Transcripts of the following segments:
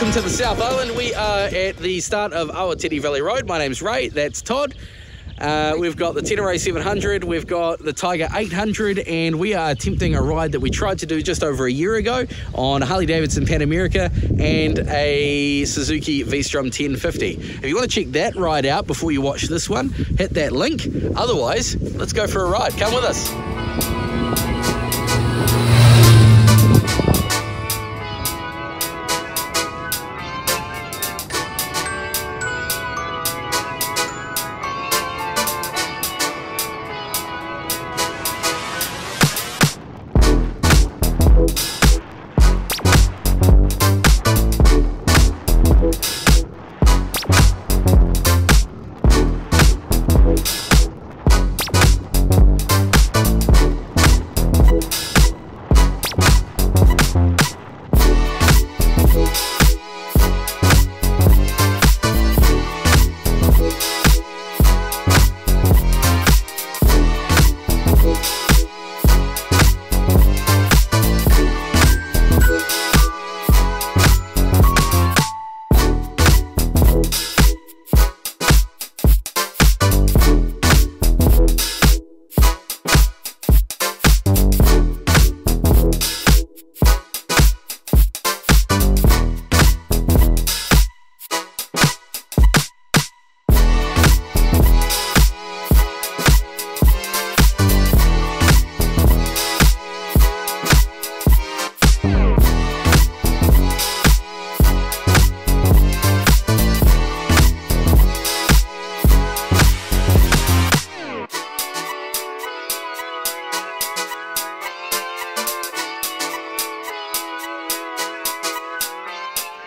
welcome to the South Island. We are at the start of Awatere Valley Road. My name's Ray, that's Todd. We've got the Tenere 700, we've got the Tiger 800, and we are attempting a ride that we tried to do just over a year ago on a Harley-Davidson Pan America and a Suzuki V-Strom 1050. If you want to check that ride out before you watch this one, hit that link. Otherwise, let's go for a ride. Come with us.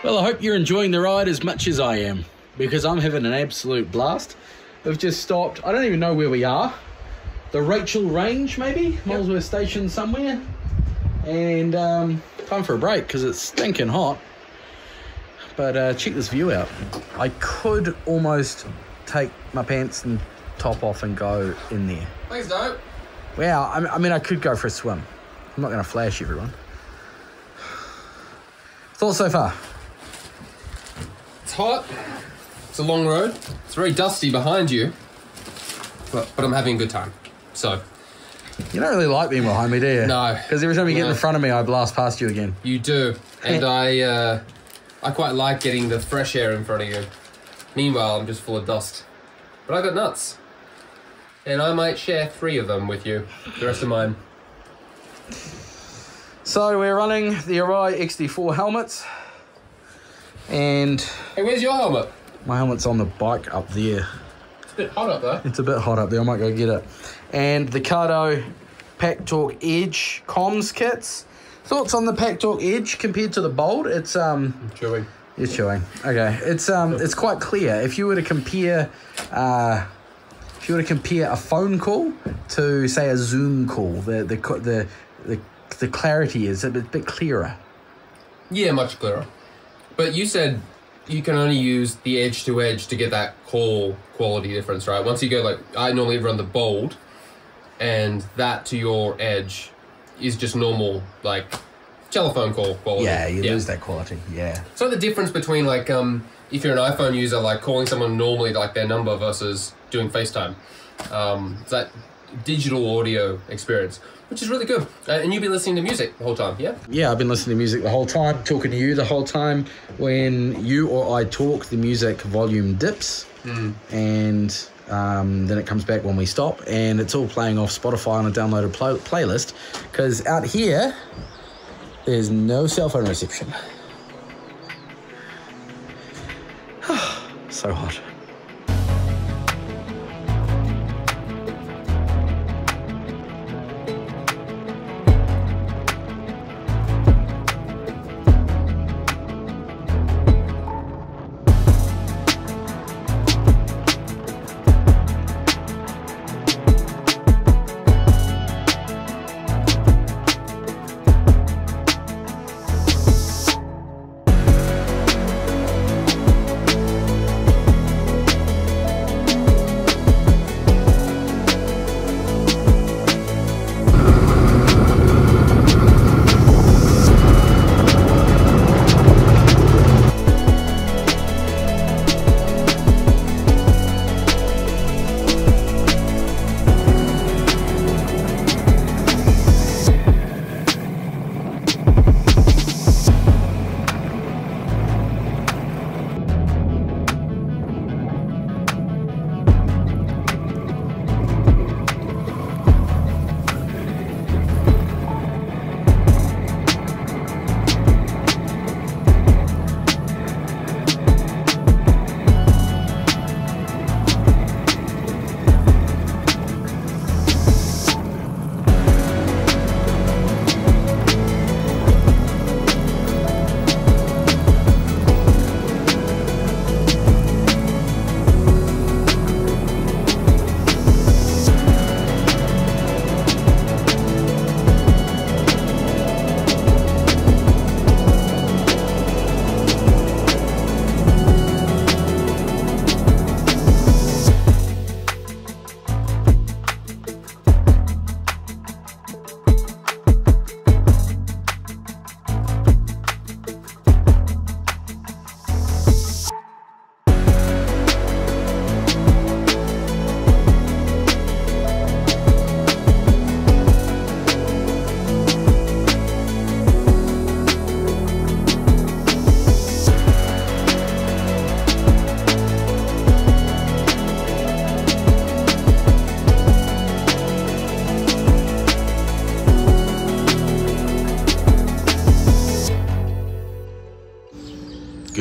Well, I hope you're enjoying the ride as much as I am, because I'm having an absolute blast. We've just stopped, I don't even know where we are. The Rachel Range, maybe? Yep. Molesworth Station somewhere. And time for a break, because it's stinking hot. But check this view out. I could almost take my pants and top off and go in there. Please don't. Wow, I mean, I could go for a swim. I'm not going to flash everyone. Thoughts so far? It's hot. It's a long road. It's very dusty behind you. But I'm having a good time. So. You don't really like being behind me, do you? No. Because every time you get in front of me, I blast past you again. You do. And I quite like getting the fresh air in front of you. Meanwhile, I'm just full of dust. But I got nuts. And I might share 3 of them with you. The rest are mine. So we're running the Airoh XD4 helmets. And... Hey, where's your helmet? My helmet's on the bike up there. It's a bit hot up there. It's a bit hot up there. I might go get it. And the Cardo Pack Talk Edge comms kits. Thoughts on the Pack Talk Edge compared to the Bold? It's I'm chewing. You're chewing. Okay. It's quite clear. If you were to compare a phone call to, say, a Zoom call, the clarity is a bit clearer. Yeah, much clearer. But you said you can only use the edge to edge to get that call quality difference, right? Once you go, like, I normally run the Bold, and that to your edge is just normal, like, telephone call quality. Yeah, you lose that quality, yeah. So the difference between, like, if you're an iPhone user, like, calling someone normally, like, their number versus doing FaceTime, it's that digital audio experience, which is really good. And you've been listening to music the whole time, yeah? Yeah, I've been listening to music the whole time, talking to you the whole time. When you or I talk, the music volume dips, and then it comes back when we stop, and it's all playing off Spotify on a downloaded playlist, because out here, there's no cell phone reception. So hot.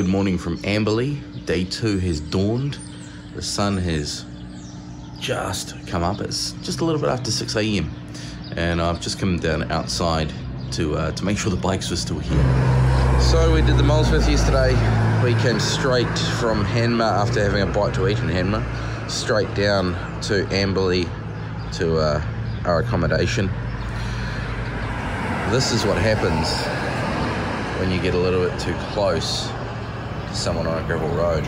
good morning from Amberley. Day 2 has dawned. The sun has just come up. It's just a little bit after 6 a.m. and I've just come down outside to make sure the bikes were still here. So we did the Molesworth yesterday. We came straight from Hanmer after having a bite to eat in Hanmer, straight down to Amberley to our accommodation. This is what happens when you get a little bit too close to someone on a gravel road.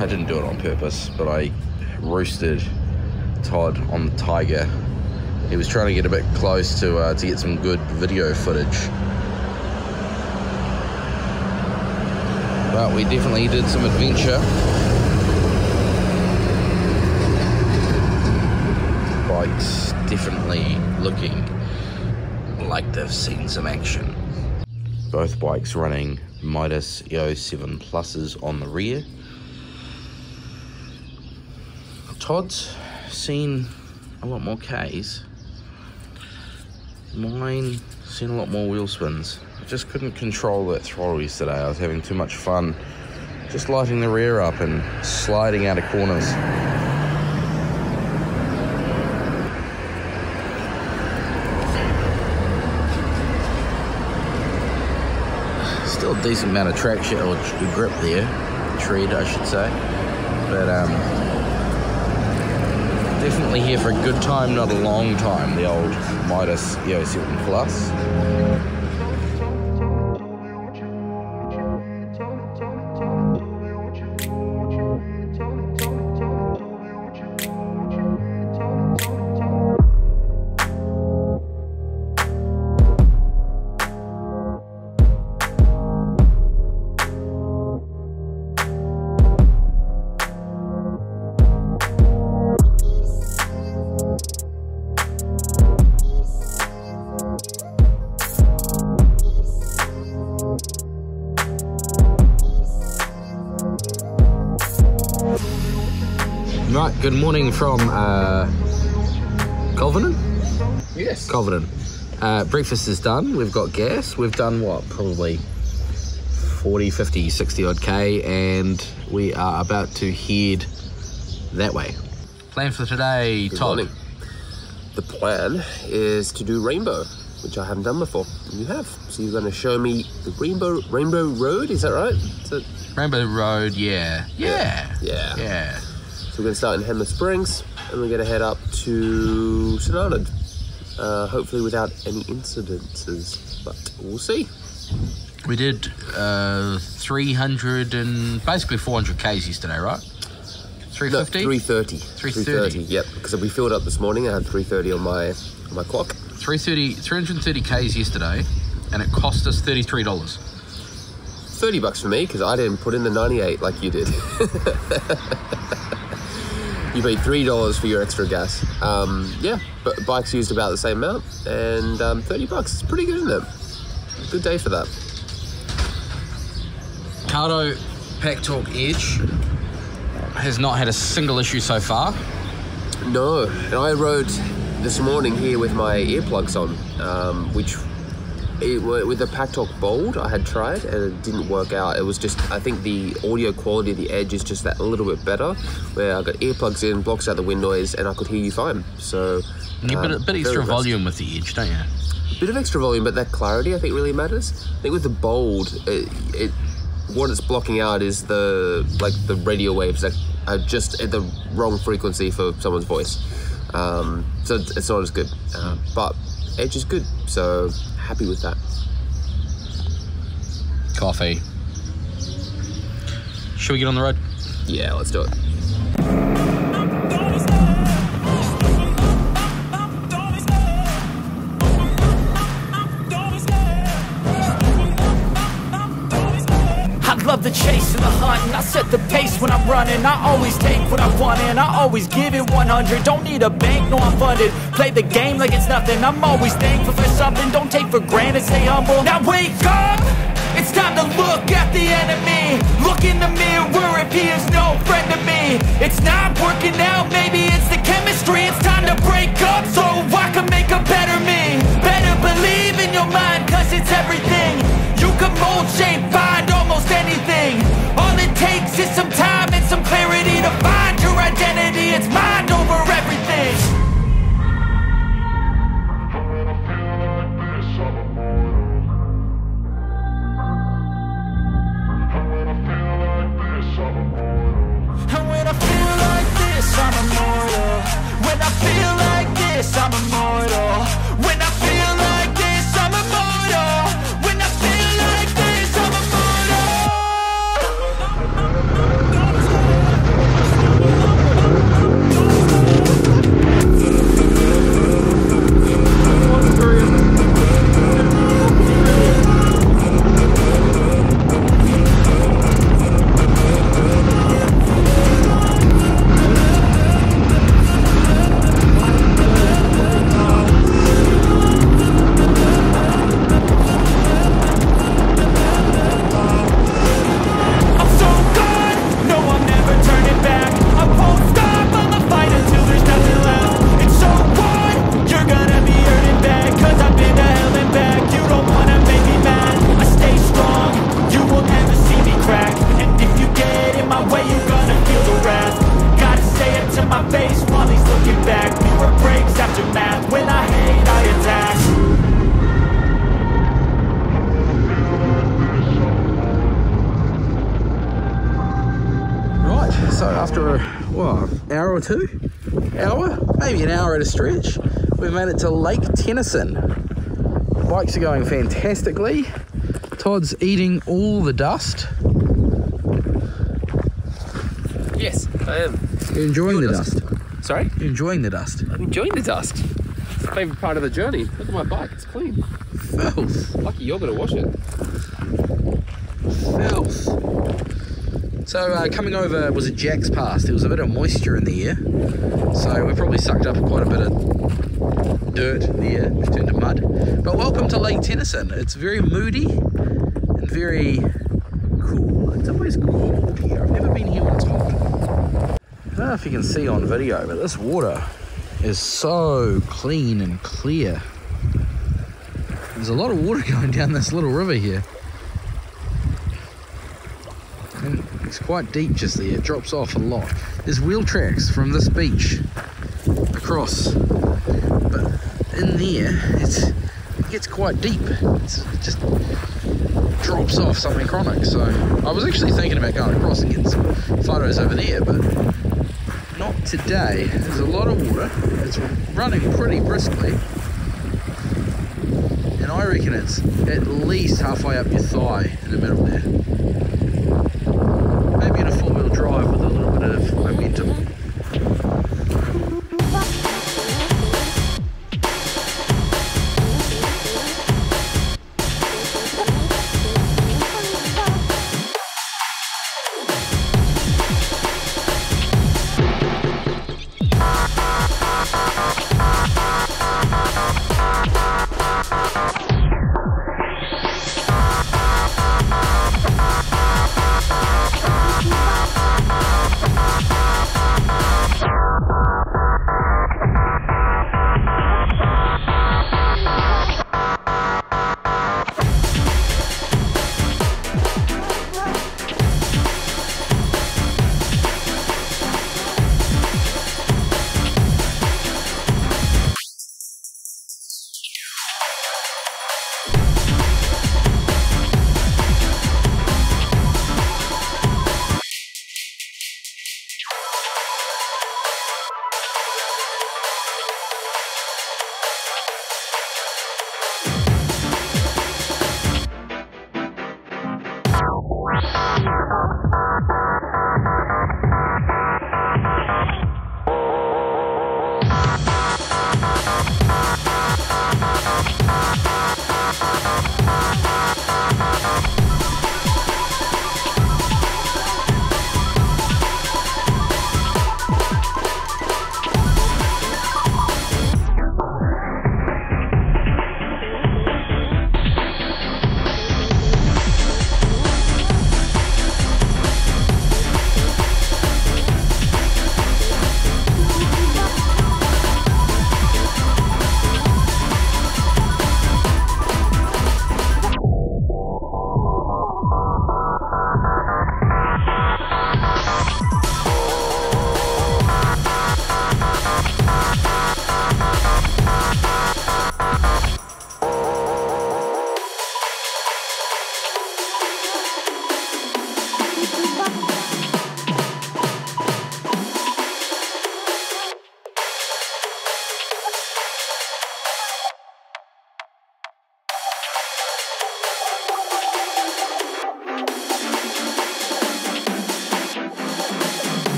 I didn't do it on purpose, but I roosted Todd on the Tiger. He was trying to get a bit close to get some good video footage. But we definitely did some adventure. Bikes definitely looking like they've seen some action. Both bikes running Mitas E07 pluses on the rear. Todd's seen a lot more Ks. Mine seen a lot more wheel spins. I just couldn't control that throttle yesterday. I was having too much fun just lighting the rear up and sliding out of corners. Still a decent amount of traction or grip there, tread I should say, but definitely here for a good time, not a long time, the old Mitas E07 Plus. Right, good morning from Covenant? Yes. Covenant. Breakfast is done, we've got gas, we've done what, probably 40, 50, 60 odd K, and we are about to head that way. Plan for today, Good Todd? morning. The plan is to do Rainbow, which I haven't done before. You have. So you're going to show me the Rainbow Road, is that right? Is it... Rainbow Road, yeah. Yeah. So we're going to start in Hanmer Springs, and we're going to head up to St Arnaud, hopefully without any incidences, but we'll see. We did 300 and basically 400 Ks yesterday, right? 350? No, 330. 330. Yep, because we filled up this morning. I had 330 on my clock. 330 Ks yesterday, and it cost us $33. $30 for me, because I didn't put in the 98 like you did. You paid $3 for your extra gas. Yeah, but bikes used about the same amount, and $30. It's pretty good, isn't it? Good day for that. Cardo Pack Talk Edge has not had a single issue so far. No, and I rode this morning here with my earplugs on, which with the Pack Talk Bold I had tried and it didn't work out. It was just, I think the audio quality of the Edge is just that a little bit better, where I got earplugs in, blocks out the wind noise, and I could hear you fine. So You get a bit extra volume with the Edge, don't you? Bit of extra volume, but that clarity I think really matters. I think with the Bold, what it's blocking out is the radio waves that are just at the wrong frequency for someone's voice. So it's not as good. But Edge is good, so happy with that. Coffee. Should we get on the road? Yeah, let's do it. Love the chase and the hunt, and I set the pace when I'm running. I always take what I want and I always give it 100. Don't need a bank, no I'm funded. Play the game like it's nothing. I'm always thankful for something. Don't take for granted, stay humble. Now wake up! It's time to look at the enemy. Look in the mirror if he is no friend to me. It's not working out, maybe it's the chemistry. It's time to break up, takes is some time and some clarity to find your identity. It's mind over everything. And when I feel like this, I'm immortal. When I feel like this, I'm immortal. When I feel like this, I'm immortal. When I feel like this, I'm maybe an hour at a stretch. We made it to Lake Tennyson. Bikes are going fantastically. Todd's eating all the dust. Yes, I am. You're enjoying the dust. Sorry? You're enjoying the dust. I'm enjoying the dust. It's the favourite part of the journey. Look at my bike, it's clean. Filth. Lucky you're going to wash it. Filth. So coming over was a Jack's Pass. There was a bit of moisture in the air, so we probably sucked up quite a bit of dirt in the air, which turned to mud. But welcome to Lake Tennyson. It's very moody and very cool. It's always cold here. I've never been here when it's hot. I don't know if you can see on video, but this water is so clean and clear. There's a lot of water going down this little river here. And it's quite deep just there, it drops off a lot. There's wheel tracks from this beach across, but in there it gets quite deep. It just drops off something chronic. So I was actually thinking about going across and getting some photos over there, but not today. There's a lot of water, it's running pretty briskly, and I reckon it's at least halfway up your thigh in the middle there. Maybe in a four-wheel drive with a little bit of momentum.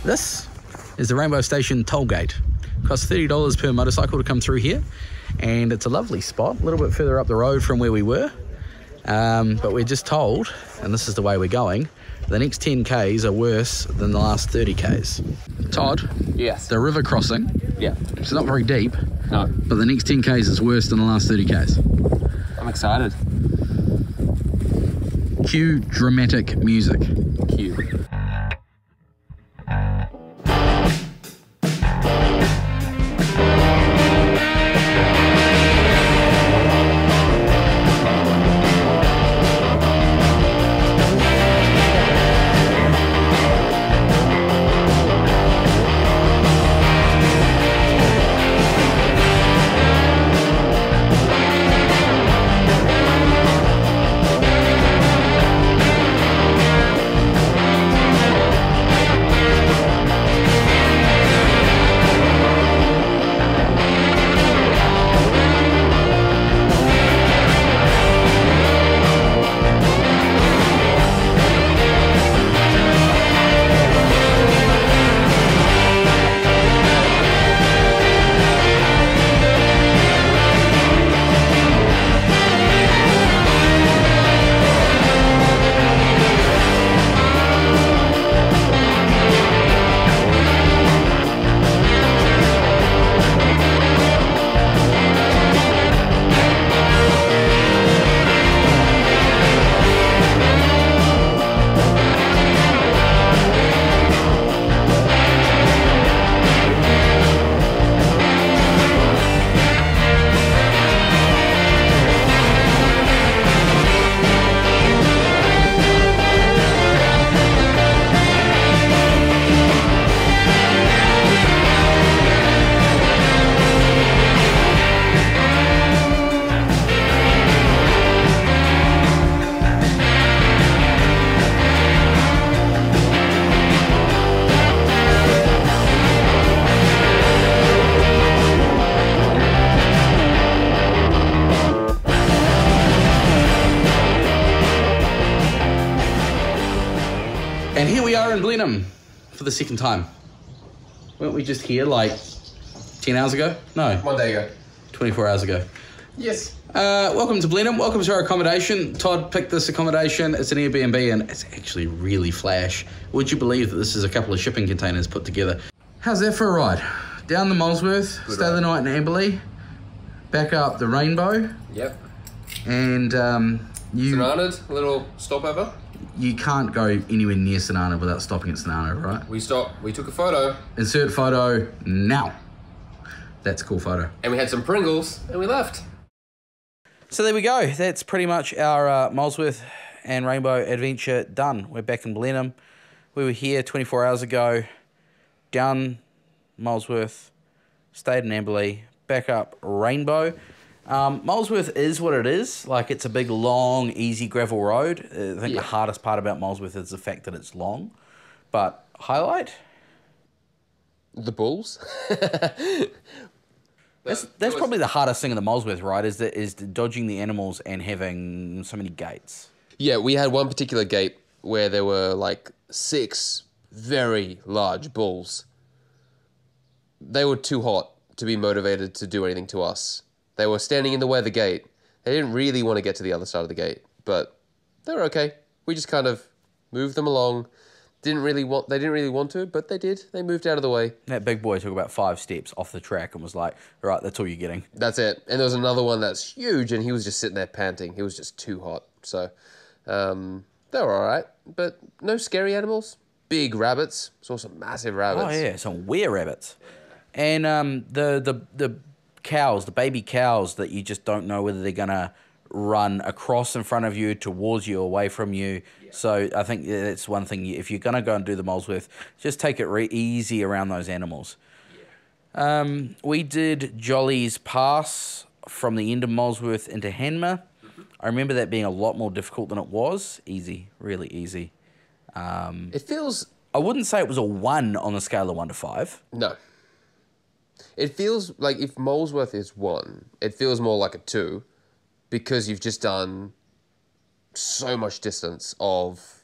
This is the Rainbow Station toll gate. Costs $30 per motorcycle to come through here, and it's a lovely spot, a little bit further up the road from where we were. But we're just told, and this is the way we're going, the next 10 Ks are worse than the last 30 Ks. Todd? Yes. The river crossing. Yeah. It's not very deep. No. But the next 10 Ks is worse than the last 30 Ks. I'm excited. Cue dramatic music. Cue. And here we are in Blenheim for the second time. Weren't we just here like 10 hours ago? No, 1 day ago. 24 hours ago. Yes. Welcome to Blenheim. Welcome to our accommodation. Todd picked this accommodation. It's an Airbnb and it's actually really flash. Would you believe that this is a couple of shipping containers put together? How's that for a ride? Down the Molesworth, Good stay ride. the night in Amberley, back up the Rainbow, Yep. and St. Arnaud, a little stopover. you can't go anywhere near St. Arnaud without stopping at St. Arnaud, right? We stopped, we took a photo, Insert photo now. That's a cool photo. and we had some Pringles, and we left. So there we go. That's pretty much our Molesworth and Rainbow adventure done. We're back in Blenheim. We were here 24 hours ago, down Molesworth, stayed in Amberley, back up Rainbow. Molesworth is what it is. Like, it's a big, long, easy gravel road. I think the hardest part about Molesworth is the fact that it's long. But highlight? The bulls? That's probably the hardest thing in the Molesworth ride is dodging the animals and having so many gates. Yeah, we had one particular gate where there were like 6 very large bulls. They were too hot to be motivated to do anything to us. They were standing in the way of the gate. They didn't really want to get to the other side of the gate, but they were okay. We just kind of moved them along. They didn't really want to, but they did. They moved out of the way. That big boy took about 5 steps off the track and was like, all right, that's all you're getting. That's it. And there was another one that's huge, and he was just sitting there panting. He was just too hot. So they were all right, but no scary animals. Big rabbits. Saw some massive rabbits. Oh, yeah, some were rabbits. And the cows, the baby cows that you just don't know whether they're going to run across in front of you, towards you, away from you. Yeah. So I think that's one thing. If you're going to go and do the Molesworth, just take it easy around those animals. Yeah. We did Jolly's Pass from the end of Molesworth into Hanmer. Mm-hmm. I remember that being a lot more difficult than it was. Easy, really easy. It feels... I wouldn't say it was a 1 on the scale of 1 to 5. No. It feels like if Molesworth is 1, it feels more like a 2 because you've just done so much distance of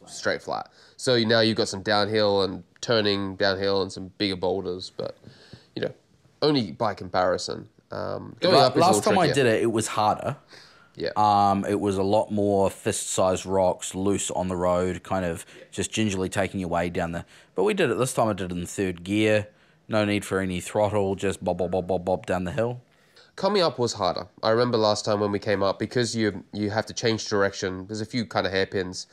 straight flat. So now you've got some downhill and turning downhill and some bigger boulders, but only by comparison. Last time I did it, it was harder. Yeah. It was a lot more fist-sized rocks, loose on the road, kind of just gingerly taking your way down there. But we did it this time. I did it in third gear. No need for any throttle, just bob, bob, bob, bob, bob down the hill. Coming up was harder. I remember last time when we came up, because you have to change direction. There's a few kind of hairpins,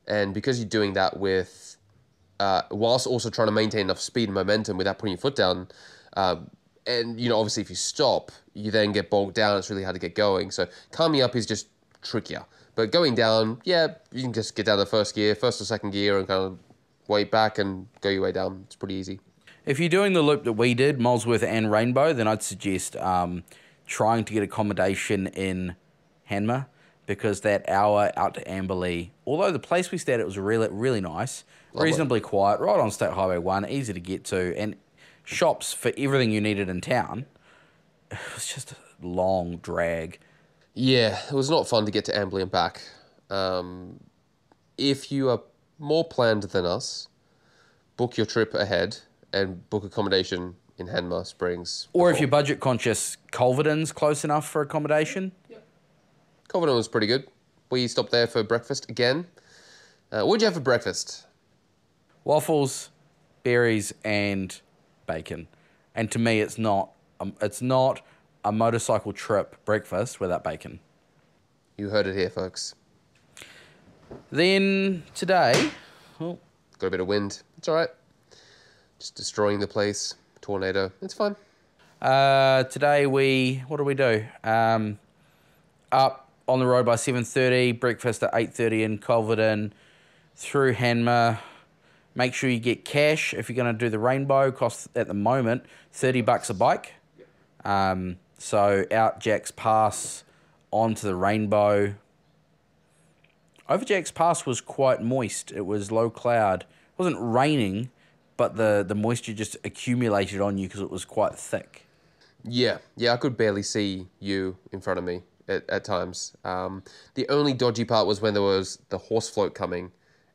and because you're doing that with, whilst also trying to maintain enough speed and momentum without putting your foot down. And, obviously if you stop, you then get bogged down. It's really hard to get going. So coming up is just trickier. But going down, you can just get down to first or second gear and kind of wait back and go your way down. It's pretty easy. If you're doing the loop that we did, Molesworth and Rainbow, then I'd suggest trying to get accommodation in Hanmer, because that hour out to Amberley, although the place we stayed at was really, really nice, reasonably quiet, right on State Highway 1, easy to get to, and shops for everything you needed in town. It was just a long drag. Yeah, it was not fun to get to Amberley and back. If you are more planned than us, book your trip ahead and book accommodation in Hanmer Springs. Or if you're budget conscious, Culverden's close enough for accommodation. Culverden was pretty good. We stopped there for breakfast again. What'd you have for breakfast? Waffles, berries, and bacon. And to me, it's not a motorcycle trip breakfast without bacon. You heard it here, folks. Then today, got a bit of wind. It's all right. Just destroying the place. Tornado. It's fine. Today what do we do? Up on the road by 7:30, breakfast at 8:30 in Culverden, through Hanmer. Make sure you get cash if you're going to do the Rainbow. Costs at the moment $30 a bike. So out Jack's Pass, onto the Rainbow. Over Jack's Pass was quite moist. It was low cloud. It wasn't raining, but the moisture just accumulated on you because it was quite thick. Yeah, I could barely see you in front of me at times. The only dodgy part was when there was the horse float coming,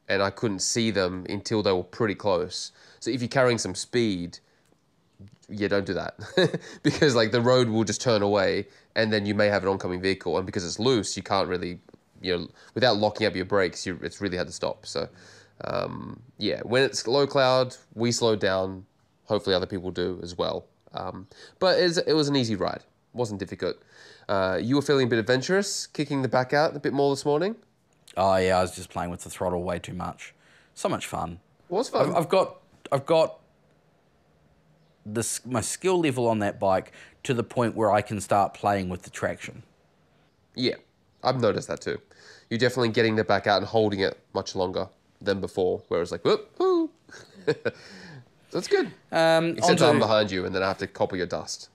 and I couldn't see them until they were pretty close. So if you're carrying some speed, don't do that. Because the road will just turn away, and then you may have an oncoming vehicle, and because it's loose, you can't really, without locking up your brakes, it's really hard to stop. So, when it's low cloud, we slow down. Hopefully other people do as well. But it was an easy ride. It wasn't difficult. You were feeling a bit adventurous, kicking the back out a bit more this morning? Oh yeah, I was just playing with the throttle way too much. So much fun. It was fun. I've got my skill level on that bike to the point where I can start playing with the traction. Yeah, I've noticed that too. You're definitely getting the back out and holding it much longer than before, where it's whoop, whoo. That's good. Except I'm behind you and then I have to copper your dust.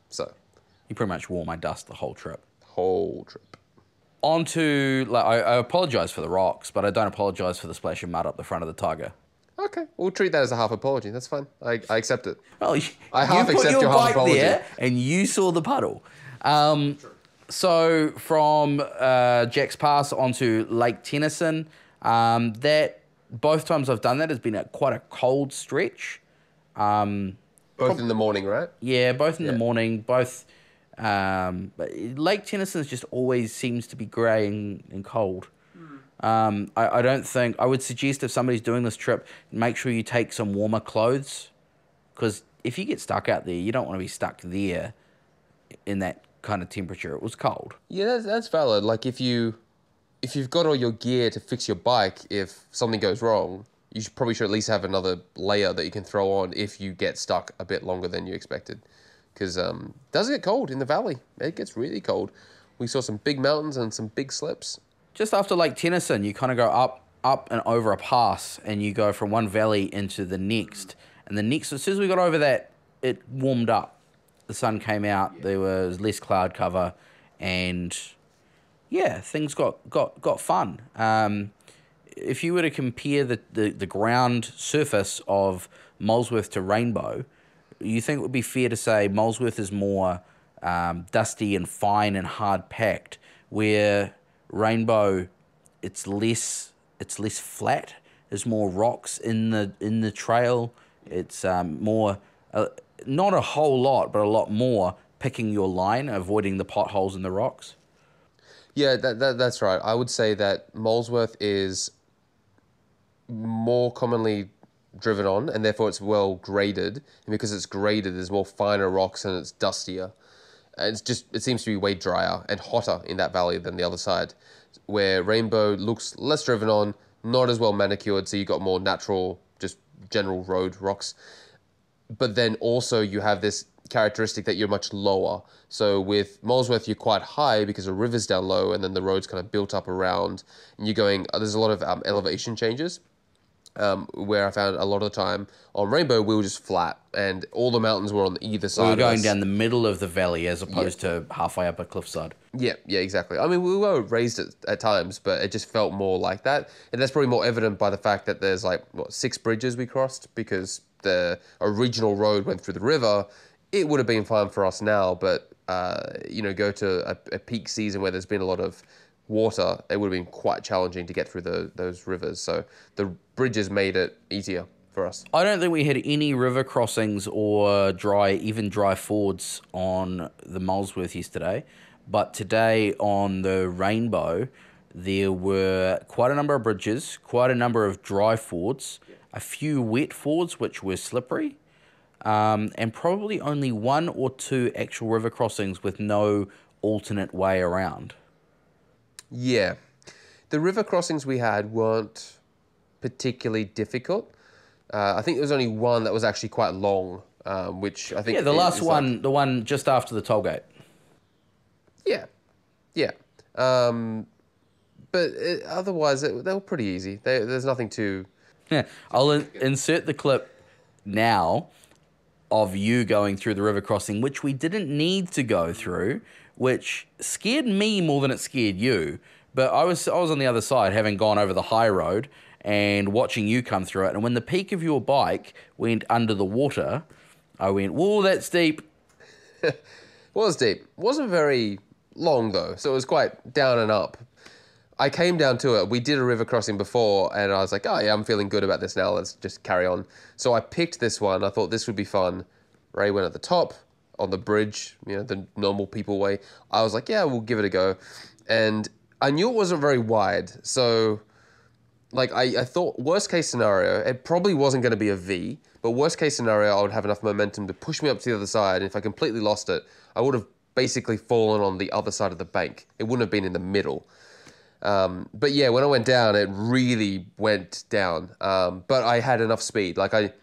So you pretty much wore my dust the whole trip. I apologise for the rocks, but I don't apologise for the splash of mud up the front of the Tiger. Okay, we'll treat that as a half apology. That's fine. I accept it. Well, I half accept your half apology. There and you saw the puddle. So from Jack's Pass onto Lake Tennyson, that both times I've done that has been quite a cold stretch. Both in the morning, right? Yeah, both in the morning. Both. But Lake Tennyson just always seems to be grey and cold. I don't think... I would suggest if somebody's doing this trip, make sure you take some warmer clothes. Because if you get stuck out there, you don't want to be stuck there in that kind of temperature. It was cold. Yeah, that's valid. Like, if you've got all your gear to fix your bike, if something goes wrong, you probably should at least have another layer that you can throw on if you get stuck a bit longer than you expected. Because it does get cold in the valley. It gets really cold. We saw some big mountains and some big slips. Just after Lake Tennyson, you kind of go up and over a pass, and you go from one valley into the next. And the next, as soon as we got over that, it warmed up. The sun came out. There was less cloud cover, and yeah, things got fun. If you were to compare the ground surface of Molesworth to Rainbow, you think it would be fair to say Molesworth is more dusty and fine and hard packed, where Rainbow, it's less it's less flat. There's more rocks in the trail. It's more, not a whole lot, but a lot more picking your line, avoiding the potholes in the rocks. Yeah, that's right. I would say that Molesworth is more commonly driven on, and therefore it's well graded. And because it's graded, there's more finer rocks and it's dustier. And it seems to be way drier and hotter in that valley than the other side, where Rainbow looks less driven on, not as well manicured, so you got more natural, just general road rocks. But then also you have this characteristic that you're much lower. So with Molesworth, you're quite high because the river's down low, and then the road's kind of built up around, and you're going, there's a lot of elevation changes. Where I found a lot of the time on Rainbow, we were just flat, and all the mountains were on either side. We were going down the middle of the valley as opposed to halfway up a cliffside. Yeah, exactly. I mean, we were raised at times, but it just felt more like that. And that's probably more evident by the fact that there's 6 bridges we crossed, because the original road went through the river. It would have been fine for us now, but, go to a peak season where there's been a lot of water, it would have been quite challenging to get through those rivers. So the bridges made it easier for us. I don't think we had any river crossings or dry fords on the Molesworth yesterday, but today on the Rainbow, there were quite a number of bridges, quite a number of dry fords, a few wet fords which were slippery, and probably only 1 or 2 actual river crossings with no alternate way around. Yeah. The river crossings we had weren't particularly difficult. I think there was only one that was actually quite long, which I think... Yeah, the last one, the one just after the toll gate. Yeah. But otherwise, they were pretty easy. There's nothing too... Yeah, I'll insert the clip now of you going through the river crossing, which we didn't need to go through, which scared me more than it scared you. But I was on the other side, having gone over the high road and watching you come through it. And when the peak of your bike went under the water, I went, whoa, that's deep. It was deep. It wasn't very long, though, so it was quite down and up. I came down to it. We did a river crossing before, and I was like, oh, yeah, I'm feeling good about this now. Let's just carry on. So I picked this one. I thought this would be fun. Ray went at the top on the bridge, the normal people way. I was like, yeah, we'll give it a go. And I knew it wasn't very wide. So, I thought worst case scenario, it probably wasn't going to be a V, but worst case scenario, I would have enough momentum to push me up to the other side. And if I completely lost it, I would have basically fallen on the other side of the bank. It wouldn't have been in the middle. But yeah, when I went down, it really went down. But I had enough speed. I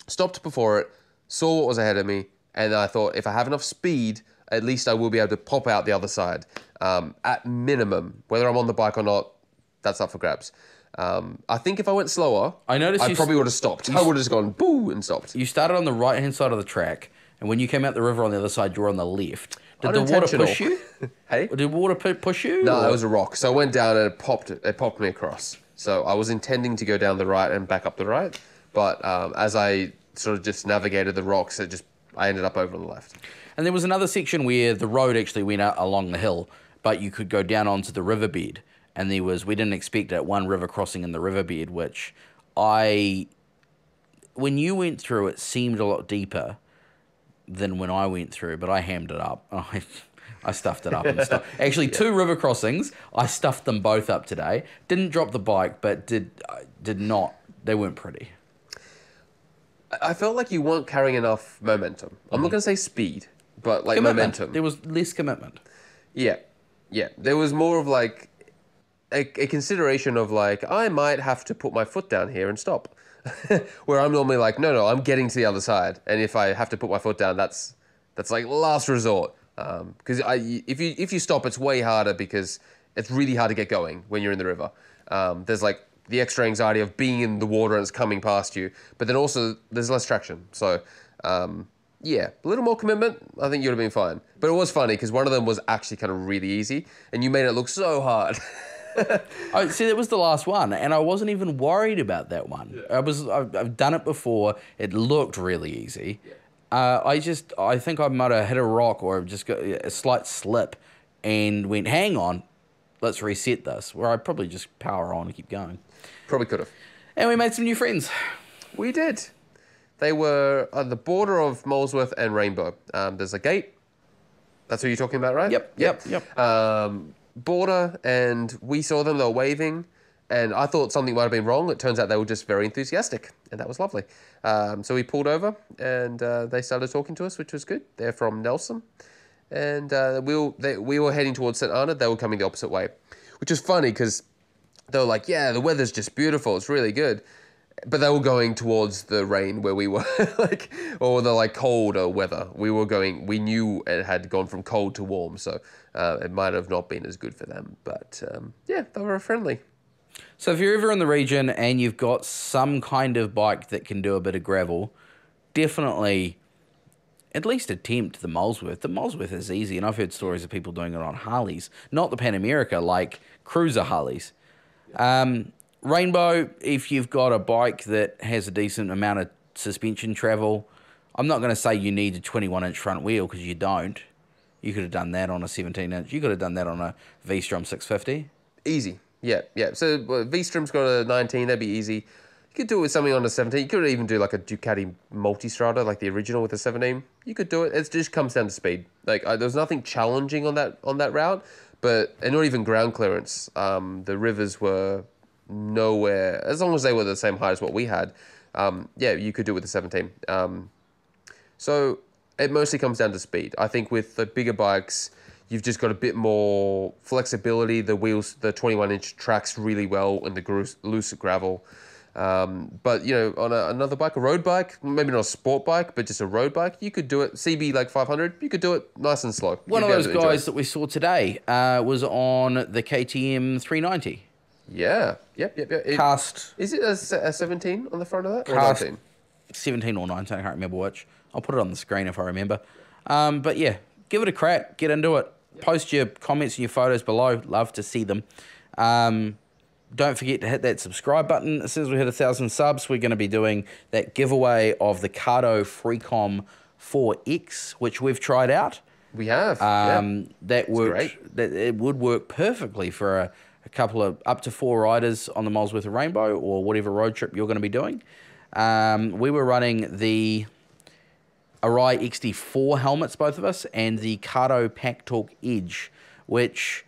stopped before it, saw what was ahead of me, and I thought, if I have enough speed, at least I will be able to pop out the other side. At minimum, whether I'm on the bike or not, that's up for grabs. I think if I went slower, I probably would have stopped. I would have just gone boo and stopped. You started on the right-hand side of the track, and when you came out the river on the other side, you were on the left. Did the water push you? Hey? Did water push you? No, it was a rock. So I went down and it popped me across. So I was intending to go down the right and back up the right, but as I sort of just navigated the rocks, I ended up over on the left. And there was another section where the road actually went out along the hill, but you could go down onto the riverbed. And we didn't expect it, one river crossing in the riverbed, which when you went through, it seemed a lot deeper than when I went through, but I hammed it up. I stuffed it up and stuff. Actually, 2 river crossings, I stuffed them both up today. Didn't drop the bike, but did not. They weren't pretty. I felt like you weren't carrying enough momentum. I'm not going to say speed, but momentum. There was less commitment. Yeah. There was more of a consideration of I might have to put my foot down here and stop. Where I'm normally no, I'm getting to the other side. And if I have to put my foot down, that's last resort. Because if you stop, it's way harder because it's really hard to get going when you're in the river. There's the extra anxiety of being in the water and it's coming past you. But then also there's less traction. So, yeah, a little more commitment, I think you would have been fine. But it was funny because one of them was actually kind of really easy and you made it look so hard. Oh, see, that was the last one, and I wasn't even worried about that one. Yeah. I've done it before. It looked really easy. Yeah. I think I might have hit a rock or just got a slight slip and went, hang on, let's reset this, where I'd probably just power on and keep going. Probably could have. And we made some new friends. We did. They were on the border of Molesworth and Rainbow. There's a gate. That's what you're talking about, right? Yep. Border, and we saw them. They were waving, and I thought something might have been wrong. It turns out they were just very enthusiastic, and that was lovely. So we pulled over, and they started talking to us, which was good. They're from Nelson, and we were heading towards St. Arnaud. They were coming the opposite way, which is funny because they were like, yeah, the weather's just beautiful. It's really good. But they were going towards the rain where we were, or the colder weather. We knew it had gone from cold to warm, so it might have not been as good for them. But yeah, they were friendly. So if you're ever in the region and you've got some kind of bike that can do a bit of gravel, definitely at least attempt the Molesworth. The Molesworth is easy, and I've heard stories of people doing it on Harleys, not the Pan America, like cruiser Harleys. Rainbow, if you've got a bike that has a decent amount of suspension travel, I'm not going to say you need a 21-inch front wheel, because you don't. You could have done that on a 17-inch. You could have done that on a V-Strom 650. Easy. Yeah. So V-Strom's got a 19, that'd be easy. You could do it with something on a 17. You could even do like a Ducati Multistrada, like the original with the 17. You could do it. It just comes down to speed. There's nothing challenging on that route, and not even ground clearance. The rivers were nowhere, as long as they were the same height as what we had. You could do it with the 17. So it mostly comes down to speed. I think with the bigger bikes, you've just got a bit more flexibility. The wheels, the 21-inch tracks really well in the loose gravel. But on another bike, a road bike, maybe not a sport bike, but just a road bike, you could do it. CB 500, you could do it nice and slow. One of those guys that we saw today was on the KTM 390. Yeah. Yep. Cast. Is it a 17 on the front of that? Cast or 19? 17 or 19, I can't remember which. I'll put it on the screen if I remember. But yeah, give it a crack. Get into it. Post your comments and your photos below. Love to see them. Don't forget to hit that subscribe button. As soon as we hit 1,000 subs, we're going to be doing that giveaway of the Cardo Freecom 4X, which we've tried out. We have. That worked. It would work perfectly for a couple of up to 4 riders on the Molesworth and Rainbow, or whatever road trip you're going to be doing. We were running the Airoh XD4 helmets, both of us, and the Cardo Pack Talk Edge, which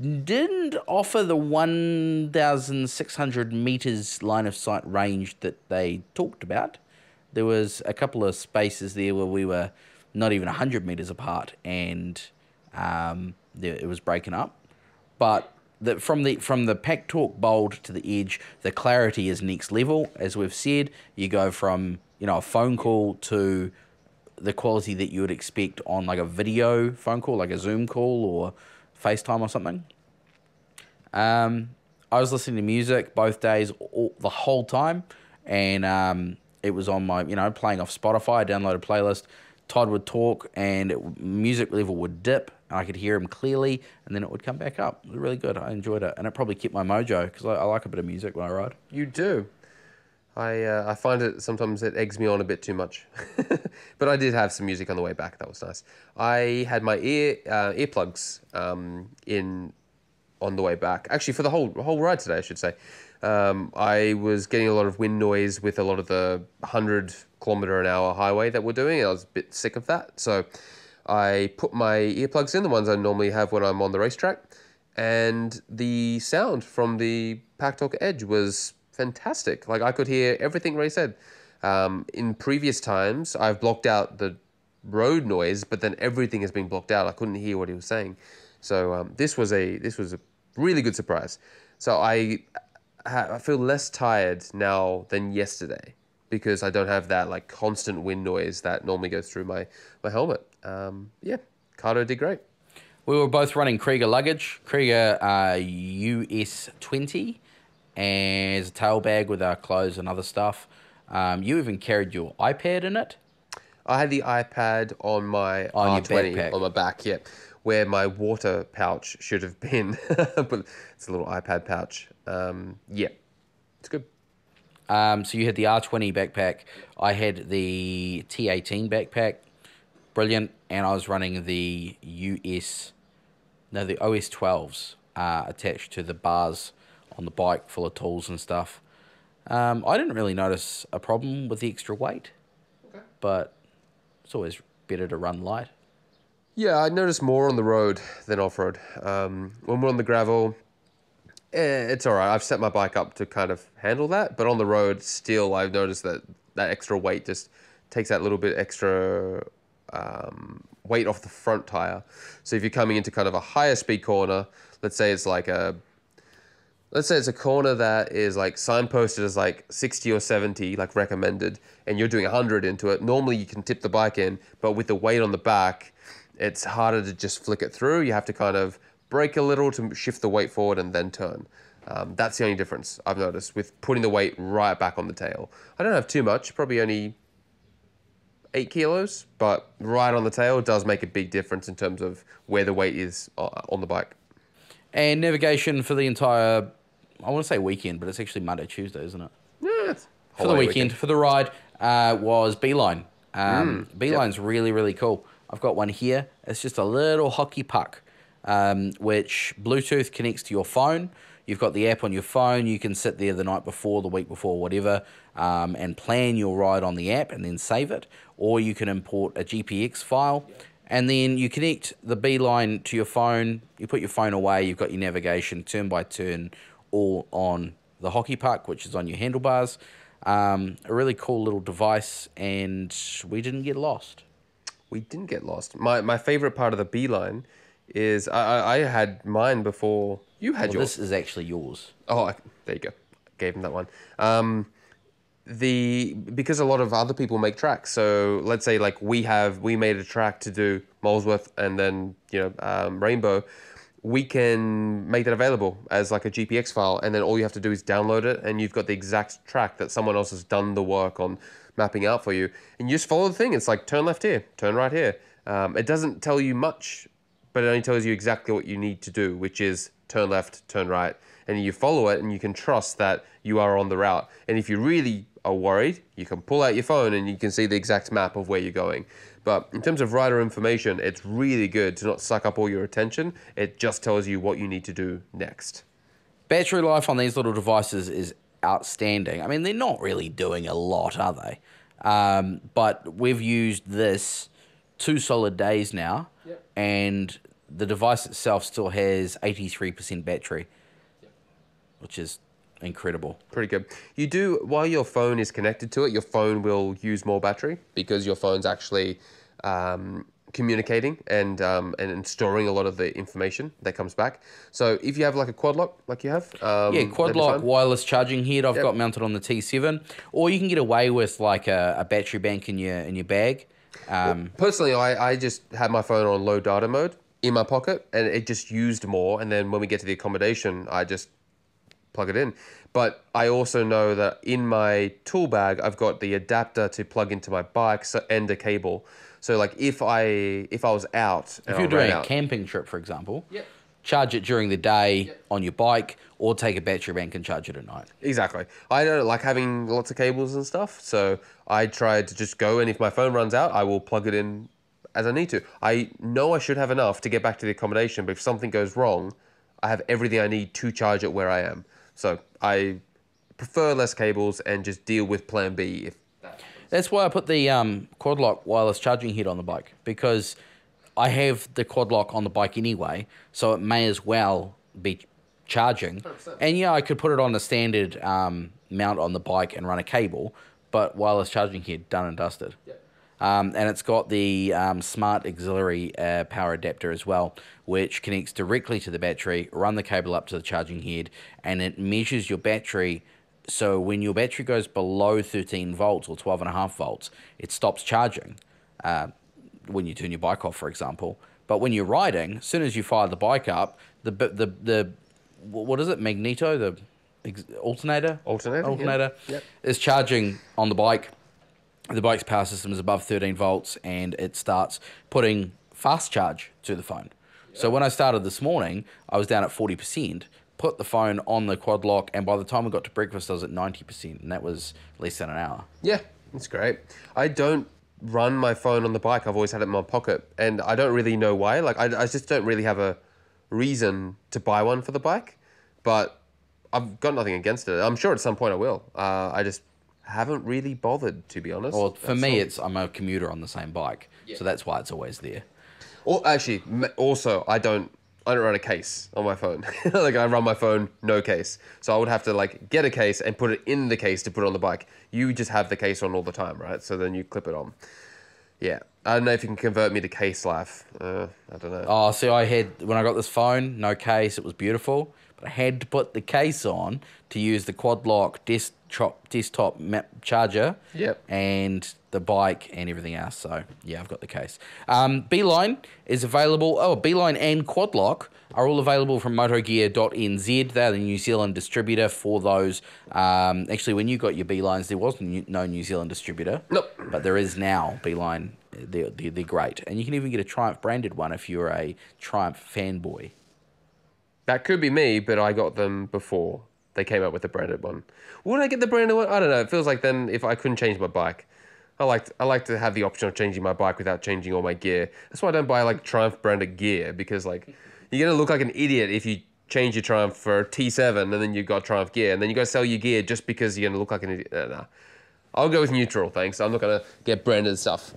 didn't offer the 1,600 meters line of sight range that they talked about. There was a couple of spaces there where we were not even 100 meters apart, and it was breaking up. But from the Pack Talk Bold to the Edge, the clarity is next level. As we've said, you go from a phone call to the quality that you would expect on like a video phone call, like a Zoom call or FaceTime or something. I was listening to music both days, the whole time, and it was on my, playing off Spotify. I downloaded a playlist. Todd would talk, and music level would dip, and I could hear him clearly, and then it would come back up. It was really good. I enjoyed it, and it probably kept my mojo, because I like a bit of music when I ride. You do. I find it sometimes it eggs me on a bit too much, but I did have some music on the way back. That was nice. I had my earplugs in on the way back. Actually, for the whole ride today, I should say. I was getting a lot of wind noise with a lot of the 100-kilometer-an-hour highway that we're doing. I was a bit sick of that, so I put my earplugs in, the ones I normally have when I'm on the racetrack, and the sound from the Pack Talk Edge was fantastic. I could hear everything Ray said. In previous times, I've blocked out the road noise, but then everything has been blocked out. I couldn't hear what he was saying. So this was a really good surprise. So I feel less tired now than yesterday, because I don't have that constant wind noise that normally goes through my helmet. Cardo did great. We were both running Kriega Luggage, Kriega US20, as a tail bag with our clothes and other stuff. You even carried your iPad in it. I had the iPad on my R20, on my back, where my water pouch should have been, but it's a little iPad pouch. It's good. So you had the R20 backpack. I had the T18 backpack. Brilliant. And I was running the OS12s. attached to the bars on the bike, full of tools and stuff. I didn't really notice a problem with the extra weight, but it's always better to run light. Yeah, I noticed more on the road than off-road. When we're on the gravel, it's all right. I've set my bike up to kind of handle that, but on the road, still, I've noticed that extra weight just takes that little bit extra weight off the front tire. So if you're coming into kind of a higher speed corner, let's say it's a corner that is like signposted as like 60 or 70, like recommended, and you're doing 100 into it. Normally you can tip the bike in, but with the weight on the back, it's harder to just flick it through. You have to kind of brake a little to shift the weight forward and then turn. That's the only difference I've noticed with putting the weight right back on the tail. I don't have too much, probably only 8 kilos, but right on the tail does make a big difference in terms of where the weight is on the bike. And navigation for the entire, I want to say weekend, but it's actually Monday, Tuesday, isn't it? Yeah. For the weekend, for the ride, was Beeline. Beeline's really, really cool. I've got one here. It's just a little hockey puck, which Bluetooth connects to your phone. You've got the app on your phone. You can sit there the night before, the week before, whatever, and plan your ride on the app and then save it. Or you can import a GPX file, and then you connect the Beeline to your phone. You put your phone away. You've got your navigation turn by turn, all on the hockey puck, which is on your handlebars. A really cool little device, and we didn't get lost. We didn't get lost. My favorite part of the Beeline is I had mine before you had yours. This is actually yours. Oh, there you go. Gave him that one. Because a lot of other people make tracks. So let's say like we made a track to do Molesworth and then Rainbow. We can make that available as like a GPX file, and then all you have to do is download it, and you've got the exact track that someone else has done the work on mapping out for you, and you just follow the thing. It's like turn left here, turn right here. It doesn't tell you much, but it only tells you exactly what you need to do, which is turn left, turn right, and you follow it, and you can trust that you are on the route. And if you really are worried, you can pull out your phone and you can see the exact map of where you're going. But in terms of rider information, it's really good to not suck up all your attention. It just tells you what you need to do next. Battery life on these little devices is outstanding. I mean, they're not really doing a lot, are they? But we've used this 2 solid days now, and the device itself still has 83% battery, which is incredible. Pretty good. You do, while your phone is connected to it, your phone will use more battery because your phone's actually communicating and storing a lot of the information that comes back. So if you have like a Quadlock, like you have, Quadlock wireless charging head I've got mounted on the T7, or you can get away with like a battery bank in your bag. Personally, I just had my phone on low data mode in my pocket, and it just used more. And then when we get to the accommodation, I just plug it in. But I also know that in my tool bag, I've got the adapter to plug into my bike and a cable. So like if I was out, if you're doing a camping trip, for example, charge it during the day on your bike, or take a battery bank and charge it at night. Exactly. I don't like having lots of cables and stuff, so I try to just go, and if my phone runs out, I will plug it in as I need to. I know I should have enough to get back to the accommodation, but if something goes wrong, I have everything I need to charge it where I am. So I prefer less cables and just deal with plan B. That's why I put the Quadlock wireless charging head on the bike, because I have the Quadlock on the bike anyway, so it may as well be charging. 100%. And yeah, I could put it on a standard mount on the bike and run a cable, but wireless charging head, done and dusted. Yep. And it's got the smart auxiliary power adapter as well, which connects directly to the battery, run the cable up to the charging head, and it measures your battery. So when your battery goes below 13 volts or 12.5 volts, it stops charging when you turn your bike off, for example. But when you're riding, as soon as you fire the bike up, the what is it, magneto, the alternator is charging on the bike. The bike's power system is above 13 volts, and it starts putting fast charge to the phone. Yeah. So when I started this morning, I was down at 40%, put the phone on the Quadlock, and by the time we got to breakfast, I was at 90%, and that was less than an hour. Yeah, that's great. I don't run my phone on the bike. I've always had it in my pocket, and I don't really know why. Like, I just don't really have a reason to buy one for the bike, but I've got nothing against it. I'm sure at some point I will. I just haven't really bothered, to be honest. Well, for me, I'm a commuter on the same bike, so that's why it's always there. Or actually, also, I don't run a case on my phone. Like, I run my phone, no case. So I would have to, like, get a case and put it in the case to put it on the bike. You just have the case on all the time, right? So then you clip it on. Yeah. I don't know if you can convert me to case life. I don't know. Oh, see, when I got this phone, no case, it was beautiful. But I had to put the case on to use the Quadlock desktop map charger. Yep. And the bike and everything else. So, yeah, I've got the case. Beeline is available. Oh, Beeline and Quadlock are all available from motogear.nz. They're the New Zealand distributor for those. Actually, when you got your Beelines, there was no New Zealand distributor. Nope. But there is now. Beeline, they're great. And you can even get a Triumph branded one if you're a Triumph fanboy. That could be me, but I got them before they came out with the branded one. Would I get the branded one? I don't know. It feels like then if I couldn't change my bike, I like to have the option of changing my bike without changing all my gear. That's why I don't buy like Triumph branded gear, because like you're gonna look like an idiot if you change your Triumph for a T7 and then you've got Triumph gear and then you go sell your gear just because you're gonna look like an idiot. Nah. I'll go with neutral, thanks. I'm not gonna get branded stuff.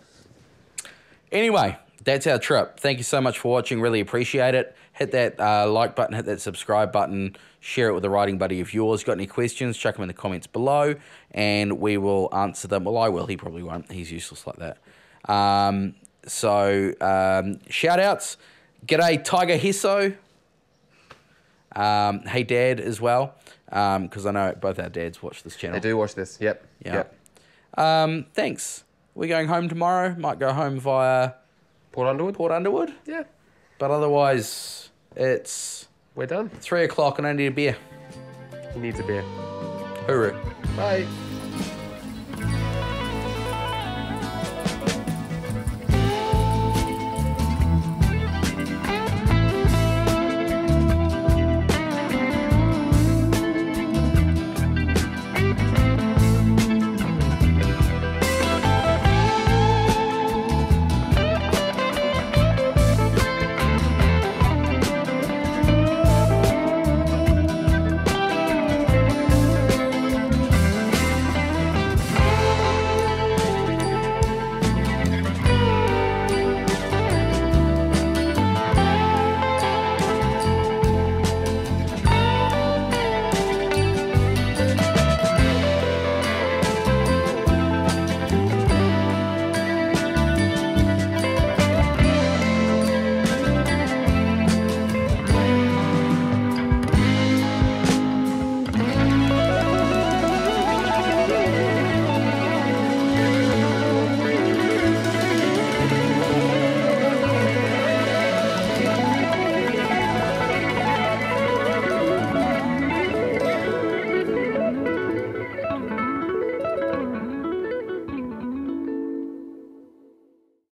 Anyway, that's our trip. Thank you so much for watching. Really appreciate it. Hit that like button, hit that subscribe button, share it with a riding buddy of yours. Got any questions, chuck them in the comments below, and we will answer them. Well, I will. He probably won't. He's useless like that. Shout-outs. G'day, Tiger Hesso. Hey, Dad, as well, because I know both our dads watch this channel. They do watch this, yep. Yep. Thanks. We're going home tomorrow. Might go home via... Port Underwood? Yeah. But otherwise, we're done. 3 o'clock and I need a beer. He needs a beer. Hooroo. Bye.